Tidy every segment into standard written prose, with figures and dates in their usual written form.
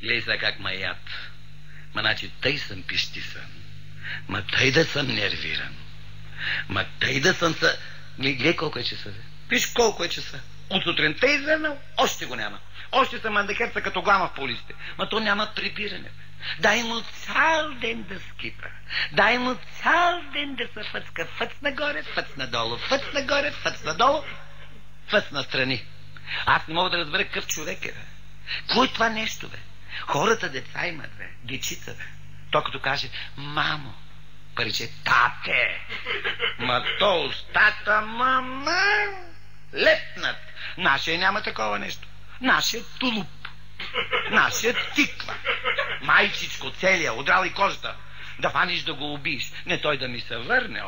Гледай сега как ма яд. Ма значи тъй съм пищисан. Ма тъй да съм нервиран. Ма тъй да съм са... Гледай колко е часа. Виж колко е часа. От сутринта извернал, още го няма. Още съм андекерца като глама в полиците. Ма то няма прибиране. Дай му цял ден да скипа. Дай му цял ден да се фъцка. Фъц нагоре, фъц надолу, фъц нагоре, фъц надолу, фъц настрани. Аз не мога да разбера какъв човек е, бе. Кой е това нещо, бе? Хората деца имат, бе. Дечица, бе. То като каже, мамо, париче, тате. Ма то устата, мама, лепнат. Нашия няма такова нещо. Нашия тулуп. Нашия тиква. Майчичко целия, удрал и кожата. Да фаниш да го убиеш. Не той да ми се върне.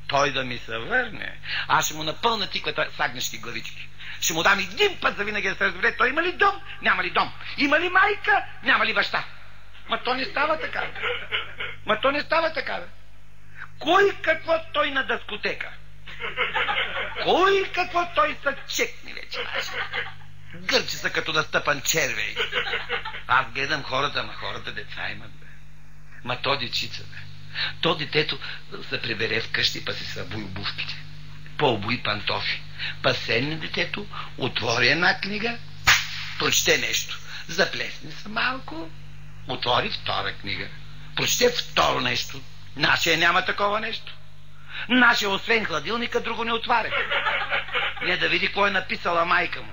Той да ми се върне. Аз ще му напълна тиквата с агнешки главички. Ще му дам един път за винаги да се разбере. Той има ли дом? Няма ли дом? Има ли майка? Няма ли баща? Ма то не става така. Ма то не става така. Кой какво той на дискотека? Кой какво той са чекни вече? Гърчи са като настъпан червей. Аз гледам хората, ма хората деца имат, бе. Ма то дечица, бе. То детето се прибере вкъщи, па си събуи обувките. По-обуи пантофи. Па седне детето, отвори една книга, прочете нещо. Заплесне се малко, отвори втора книга. Прочете второ нещо. Нашия няма такова нещо. Нашия освен хладилника друго не отваря. Не да види какво е написала майка му.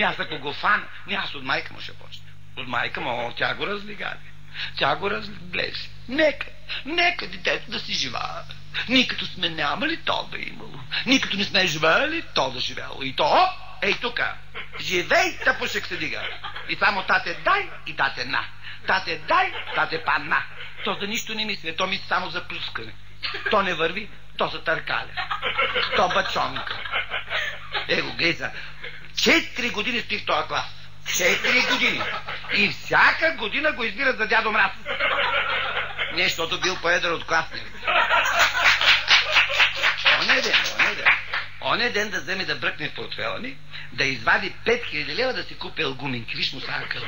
Аз ако го фана, аз от майка му ще почне. От майка му, тя го разлигаде. Тя го разглежда. Нека детето да си живее. Ние като сме нямали, то да имало. Ние като не сме живели, то да живело. И то, ей тука, живей, тъпушек се дига. И само тате дай и тате на. Тате дай, тате па на. То за нищо не мисли, то мисли само за плюскане. То не върви, то се търкаля. То бачонка. Его, гледа, 4 години стои в този клас. 4 години. И всяка година го избират за дядо Мраз. Не, защото бил по-едър от класния. Оне ден да вземе да бръкне в портфела ми, да извади 5000 лева да си купи гуминки. Виж му сега къла.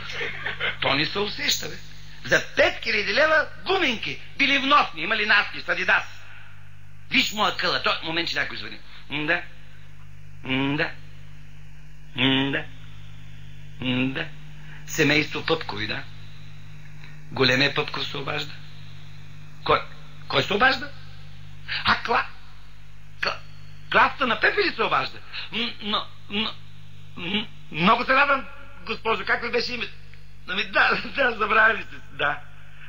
То не се усеща, бе. За 5000 лева гуминки. Били вносни, имали надпис, Адидас. Виж му къла. Той момент, че някой звъни. Да. Семейство Пъпкови, да. Големия Пъпков се обажда. Кой се обажда? Класата на Пепи ли се обажда? Много се радвам, госпожо. Как ли беше името? Да, забравили сте.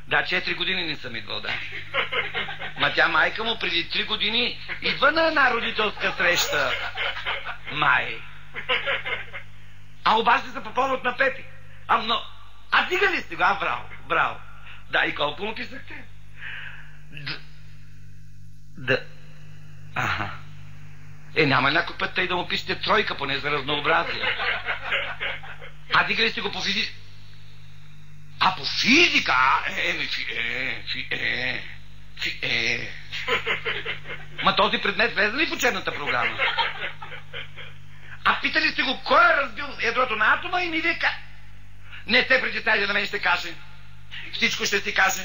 Да, 4 години не съм идвал, да. Ма тя майка му преди 3 години идва на една родителска среща. Май. А обажда се по повод на Пепи. А дига ли сте го? Браво. Да, и колко му писахте? Аха. Няма някой път тъй да му пишете 3, поне за разнообразие. А дига ли сте го по физика? А по физика? Ма този предмет влезе ли в учебната програма? А питали сте го кой е разбил ядрото на атома и ми вика. Не сте притесняйте, на мен ще каже. Всичко ще си каже.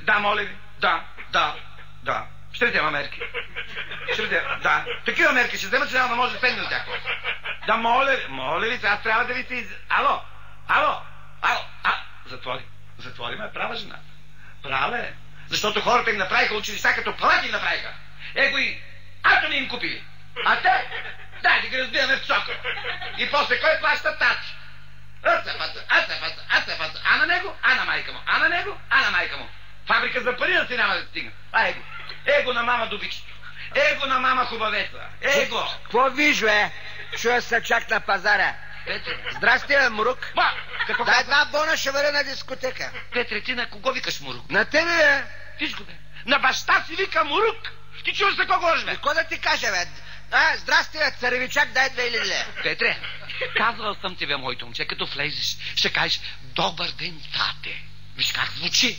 Да, моля ви. Да. Ще взема мерки. Да. Такива мерки ще взема, че няма да може да седне от тях. Да, моля ви, аз трябва да ви се Ало. Затвори ме, права жена. Права е. Защото хората им направиха училища, като палати им направиха. Его и атоми им купили. А те? Дай да ги разбиваме в сока. И после кой плаща тачи? Ацефаца. А на него, а на майка му. А на него, а на майка му. Фабрика за пари да си няма да стигна. Его на мама Дубичето. Его на мама Хубавеца. Его. Какво вижу, Чуя се чак на пазара. Здрасти, Мурук. Да, една бона ще въря на дискотека. Петре, ти на кого викаш Мурук? На тебе, Виж го, бе. На баща си вика Мурук. Ти чуваш за кого говориш, бе? Какво да ти кажа, бе? Здрасти, царевичак, дай 2000 лева. Петре, казвал съм ти, бе, моето момче, като влезеш, ще кажеш добър ден, тате. Виж как звучи.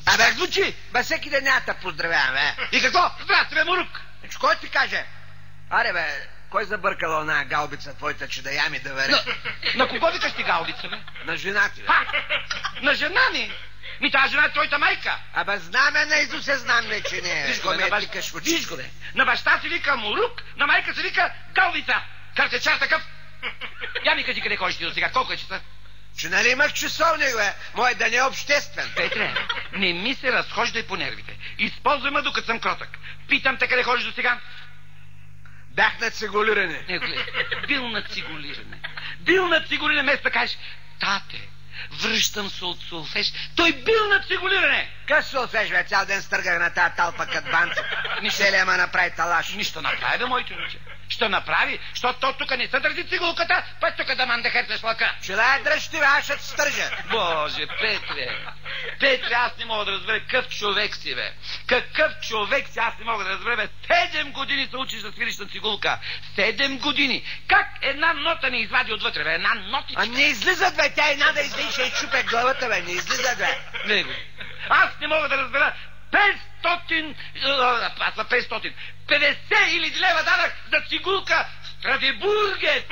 Как звучи? Всеки ден няма да поздравявам, И какво? Здрасти, бе, Мурук. Кой ти каже? Аре, бе, кой забъркала оная галбица твоята, че да ями да вари? На кого викаш ти галбица, бе? На жена ти, бе. На жена ми? Тази жена е твоята майка. Абе, знаме на Изусе, знаме, че не е. Виж го, бе, на баща си вика Мурук, на майка си вика галбица. Картечар такъв. Я ми кажи къде ходиш ти до сега, колко е часа? Че нали имах часовник, бе? Мой да не е обществен. Петре, не ми се разхождай по нервите. Използвай ме докато съм кротък. Питам те къде ходиш до сега? Бях на цигулиране. Не, гледай, бил на цигулиране. Бил на цигулиране, вместо да кажеш, тате, връщам се от солфеж. Той бил на цигулиране. Къс солфеж, бе? Цял ден стъргах на тази талпа кът банца. Нищо ма направи талаш. Нищо направи, бе, моите момче. Що направи? Защото то тук не се държи цигулката, път тук да ман да херцеш лъка. Чела дръж ти, бе, аз ще стържа. Боже, Петре. Петре, аз не мога да разбера какъв човек си, бе. Какъв човек си, аз не мога да разбера, бе. 7 години се учиш да свириш на цигулка. 7 години. Как една нота не извади отвътре, бе? Една нотичка. А не излизат, бе. Тя една да излиша и чупе главата, бе. Не излизат, бе. Не, бе. Аз не мога да разбера. 500 хиляди лева дадах за цигулка в Страдебурген.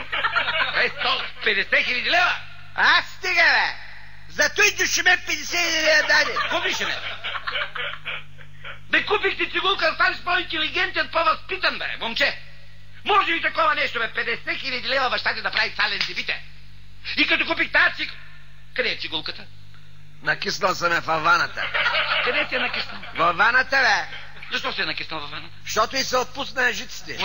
50 хиляди лева. Аз стига, бе. Зато и душиме 50 хиляди лева даде. Купиш, бе. Бе, купих ти цигулка да станеш по-интелигентен, по-възпитан, бе, момче. Може ли такова нещо, бе? 50 хиляди лева баща ти да прави сален дебите. И като купих тази цигулка... Къде е цигулката? Накиснал съм я във ваната. Къде ти е накиснал? Във ваната, бе. Защо си е накиснал във ваната? Защото и се отпусна жиците.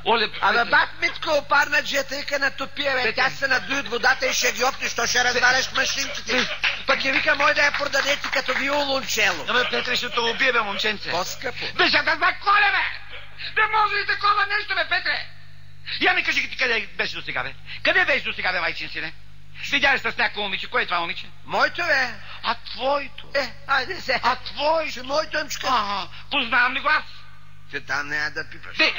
Оле, абе, бат Митко опарна джета и ка натопия, бе. Тя се надуи от водата и ще ги опни, що ще разваляш машинките. Пък я вика, мой да я продаде ти като виолончело. Абе, Петре, ще те убие, бе, момченце. По-скъпо. Бе, ще да заколя, бе! Не може ли такова нещо, бе, Петре? Я ми кажи ти къде беше до сега, бе? Къде беше до сега, бе, майчин сине? Видяли с някакво момиче. Кое е това момиче? Моето, бе. А твоето? Айде се. А твоето? Ще моето, мчка. Познавам ли го аз? Ти там няма да пипаш. Ти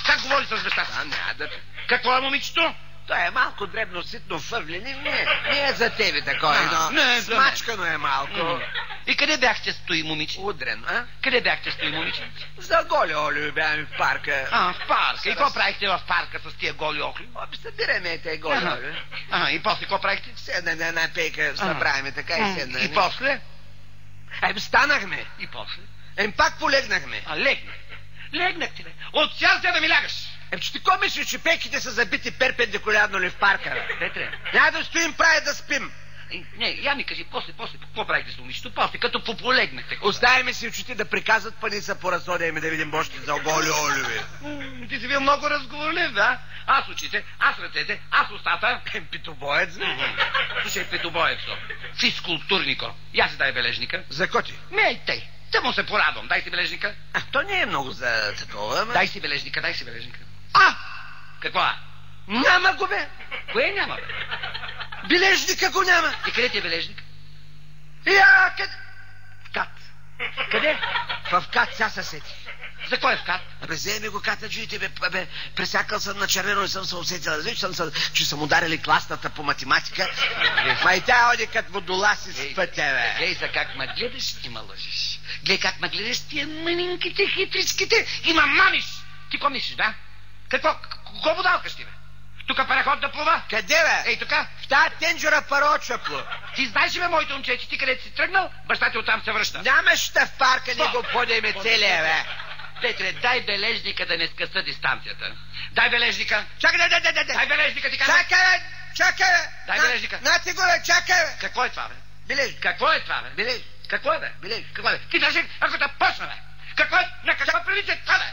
как говори с баща си? Там няма да пипаш. Какво е момичето? Той е малко дребно, ситно фърлени. Не е за тебе такова, но смачкано е малко. И къде бяхте стои, момиче? Удрен, а? Къде бяхте стои, момиче? За голи оли бяхме в парка. В парка. И какво правихте в парка с тия голи охли? Събираме тези голи оли. И после какво правихте? Седна на една пейка, събраваме така и седна. И после? Станахме. И после? Пак полегнахме. Легнахте, бе. От цял да ми лягаш. Че ти ко мислиш, че пейките са забити перпендикулярно ли в парка, бе? Петре. Няма да стоим прави да спим. Не, я ми кажи, после, какво правихте с момичето? После, като пополегнахте. Оставяме си очите да приказват, па ни са по разсодяме да видим бощите за голи оли, бе. Ти си бил много разговорлив, да? Аз очите, аз ръцете, аз устата. Питобоец, бе. Слушай, питобоецо, физкултурнико. Я си дай бележника. За коти? Не, тъй. Да му се порадвам. Дай си бележника. То не е много за такова, ама... Дай си бележника. Какво е? Няма го, бе. Кое няма, бе? Бележника го няма. И къде ти е бележник? Къде? В кат. Къде? В кат, сега се сети. За кой е в кат? Вземи го катаджиите, бе. Пресякал съм на червено и съм се усетил. Че съм ударили класната по математика. И тя оди като водоласи с пътя, бе. Глей за как ме гледаш, ти ме лъжиш. Глей как ме гледаш, тия мънинките, хитричките и ме мамиш. Ти какво мислиш, да? Какво водалкаш ти, бе? Тука параход да плува? Къде, бе? Ей, тука. В тази тенджера пароча плува. Ти знаеш ли, бе, моето момче, че ти където си тръгнал, баща ти оттам се връща. Нямаш в парка, не го подеме целия, бе. Петре, дай бележника да не скъса дистанцията. Дай бележника. Чакай, Дай бележника, ти казвам. Чакай, бе. Дай бележника. Нати го, бе, чакай, бе. Какво е това, бе? Бележник. Какво е това, бе? Бележник. Какво е, бе? Бележник. Какво е? Ти даже, ако те почна, бе. Какво е? На какво прилича това, бе?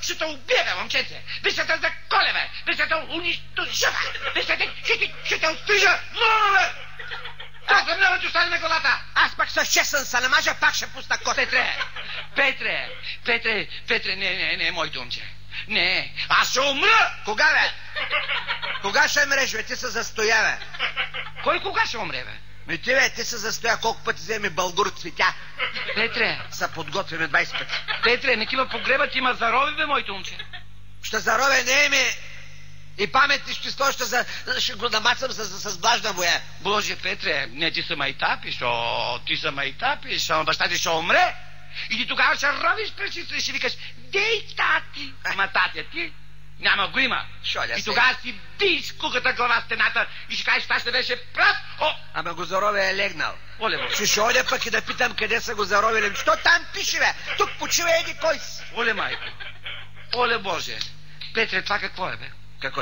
Ще те убие, бе, момченце. Ще те заколя, бе. Ще те унищожа, бе. Ще те отстрижа. Но, бе. Това съм ти остане на главата. Аз пак със честен се намажа, пак ще пусна кота. Петре, не, моето момче. Не, аз ще умра. Кога, бе? Кога ще мреш, бе? Ти се застоя, бе. Кой кога ще умре, бе? Ти, бе, ти се застоя, колко пъти вземе бългур цветя. Петре. Са подготвяме 20 пъти. Петре, не ти ме погребат, има зарови, бе, моето момче. Ще заровя, не ми... И паметни ще ще го намацам с влажна боя. Боже, Петре, не ти са майтапиш, ама баща ти ще умре. И ти тогава ще ровиш пречица и ще викаш: дей, тати! Ама татя ти няма го има. И тогава си биш куката глава в стената и ще кажеш: това ще беше прав. Ама го заровя е легнал. Оле Боже. Ще одя пък и да питам къде са го заровили. Що там пише, бе? Тук почива еди кой си. Оле майко. Оле Боже. Петре, това какво е, бе? Какво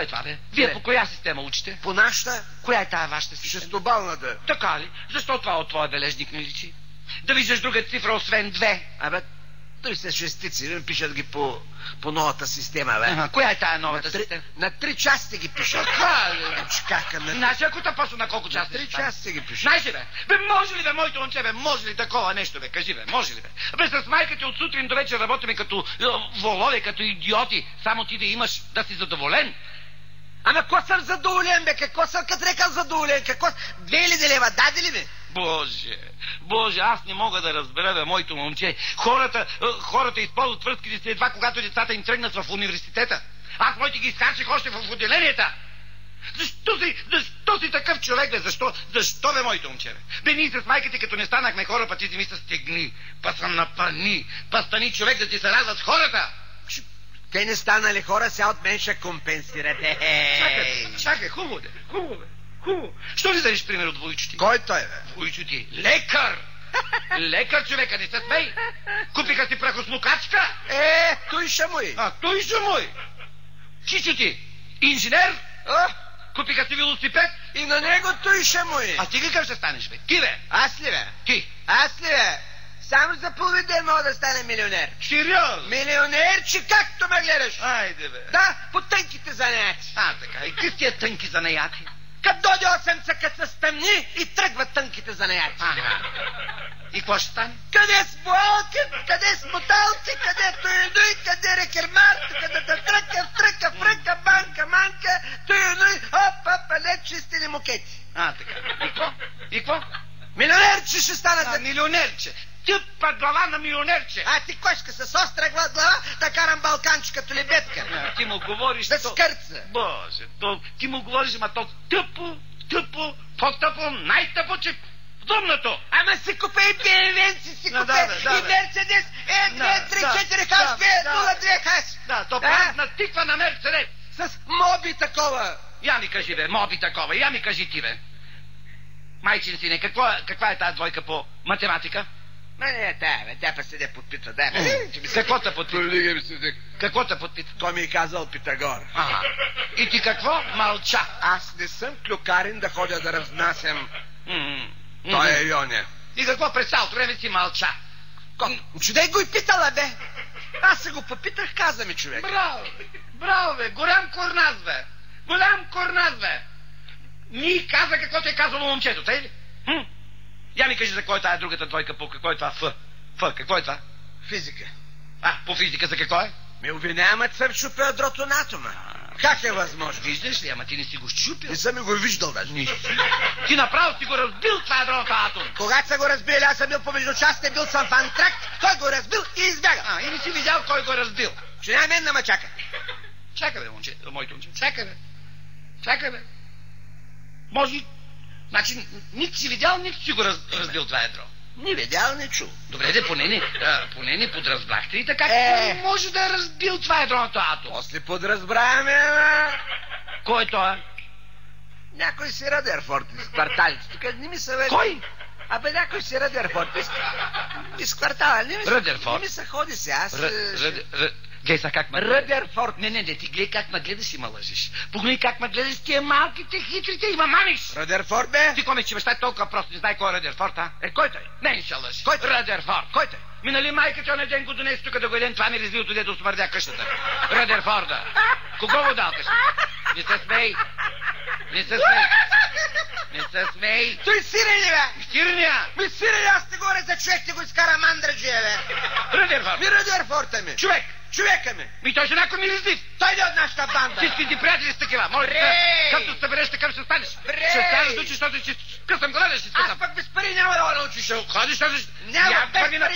е това, бе? Вие по коя система учите? По нашата. Коя е тая вашата система? Шестобалната. Така ли? Защо това от твоя бележник не личи? Да виждаш друга цифра, освен 2. Абе, той са шестици, пишат ги по новата система, бе. Коя е тая новата система? На 3 части ги пишат. Така ли? Значи, ако те после на колко части? На 3 части ги пишат. Знаеш ли, бе? Бе, може ли, бе, моето момче, бе? Може ли такова нещо, бе? Кажи, бе, може ли, бе? Бе, с майка ти от сутрин до вечер работиме като волове, като идиоти. Само ти да имаш, да си задоволен. Ама какво съм задоволен, бе? Какво съм като рекал задоволен? Какво? 2000 лева, даде ли ми? Боже, аз не мога да разбера, бе, моето момче. Хората използват връзките си едва когато децата им тръгнат в университета. Аз моите ги изхарчих още в отделенията. Защо си такъв човек, бе? Защо, бе, моето момче, бе? Бе, ние с майка ти, като не станахме хора, па ти си ми са стегни, па са напани, па стани човек да ти се радват с хората. Те не станали хора, сега от мен ще компенсирате. Чакай, хубаво, бе. Хубаво. Що ли дадеш пример от Войчо ти? Кой той, бе? Войчо ти. Лекар! Лекар, човека, не се смей! Купиха си прахосмукачка! Той ще мой! Той ще мой! Чичо ти. Инженер! Купиха си велосипед! И на него той ще мой! А ти какъв ще станеш, бе? Ти, бе? Аз ли, бе? Ти. Аз ли, бе? Само за половин ден мога да стане милионер. Сериозно? Милионер, че както ме гледаш. Айде, бе. Да, по тънките занаяти. Така. И какви тия тънки занаяти? Като дойде 8 като се стъмни и тръгват тънките занаяти. И какво ще стане? Къде с болки, къде с моталци, къде туйнуй, къде рекермар, къде да тръка, фръка, банка, манка, туйнуй, опа, лед чистили мукети. Така. И какво? Милионерче ще стана за... Милионерче. Тъпа глава на милионерче. Ти кошка с остра глава да карам балканче като лебедка. Ти му говориш... Да скърца. Боже, ти му говориш, ама то тъпо, по-тъпо, най-тъпо, че вдумното. Ама си купе и BMW-нци си купе, и Мерцедес, 2, 3, 4 хашпе, 0, 2 хаш. Да, то празна тиква на Мерцедес. С моби такова. Я ми кажи, бе, моби такова, я ми кажи ти, бе. Майчин сине, каква е тази двойка по математика? Не, бе, тя па седе подпитва, да, бе. Какво те подпитва? Какво те подпитва? Той ми е казал Питагор. И ти какво? Мълча. Аз не съм клюкарин да ходя да разнасям. Той е Йоня. И какво през цялото време си мълча? Чудей го и питала, бе. Аз се го попитах, каза ми човек. Браво, бе, голям корназ, бе. Ни каза каквото е казало момчето, тъй ли? Я ми кажи за кой е тая другата двойка, по какво е това Ф? Какво е това? Физика. По физика за какво е? Ме обвиняват, съм щупил ядрото на атома. Как е възможно? Виждаш ли, ама ти не си го щупил. Не съм го виждал даже. Ти направо си го разбил това ядроното атом. Когато са го разбили, аз съм бил помежду частите, бил съм в антракт, той го разбил и избяга. И не си видял кой го разбил. Че няма мен да ме чака. Чакай, бе, моето момче. Чакай, бе. Може... Значи, нито си видял, нито си го разбил това ядро. Не видял, не чул. Добре, де, поне не подразбрахте и така, може да е разбил това ядроното атом. После подразбраваме, Кой е това? Някой си Радерфорд из кварталите. Тук не ми са вели. Кой? Някой си Радерфорд из квартала. Радерфорд? Не ми се ходи се, аз... Гледай са как ме гледаш. Радерфорд. Не, ти гледай как ме гледаш и ме лъжиш. Погледай как ме гледаш тия малките, хитрите и ме мамиш. Радерфорд, бе? Ти комеш, че баща е толкова просто, не знае кой е Радерфорд, кой той? Не ще лъжи. Кой той? Радерфорд. Кой той? Минали майка, че оня ден го донесе тук да го един, това ми развилото, дето смърдя къщата. Радерфорда. Кого го дал къщата? Не се смей. Той сирени, бе! Сирения! Сирени, аз те говоря за човек, ти го изкара мандраджия, бе! Радерфорд! Радерфорда ми! Човека ми! Той ще някой ми раздив! Той е от нашата банда! Всички ти приятели с такива! Моля те, като събереш такъв ще станеш! Ще станеш учиш, защото ще късам гледа, ще скъсам! Аз пък без пари няма да го научиш! Ходиш, няма без пари няма!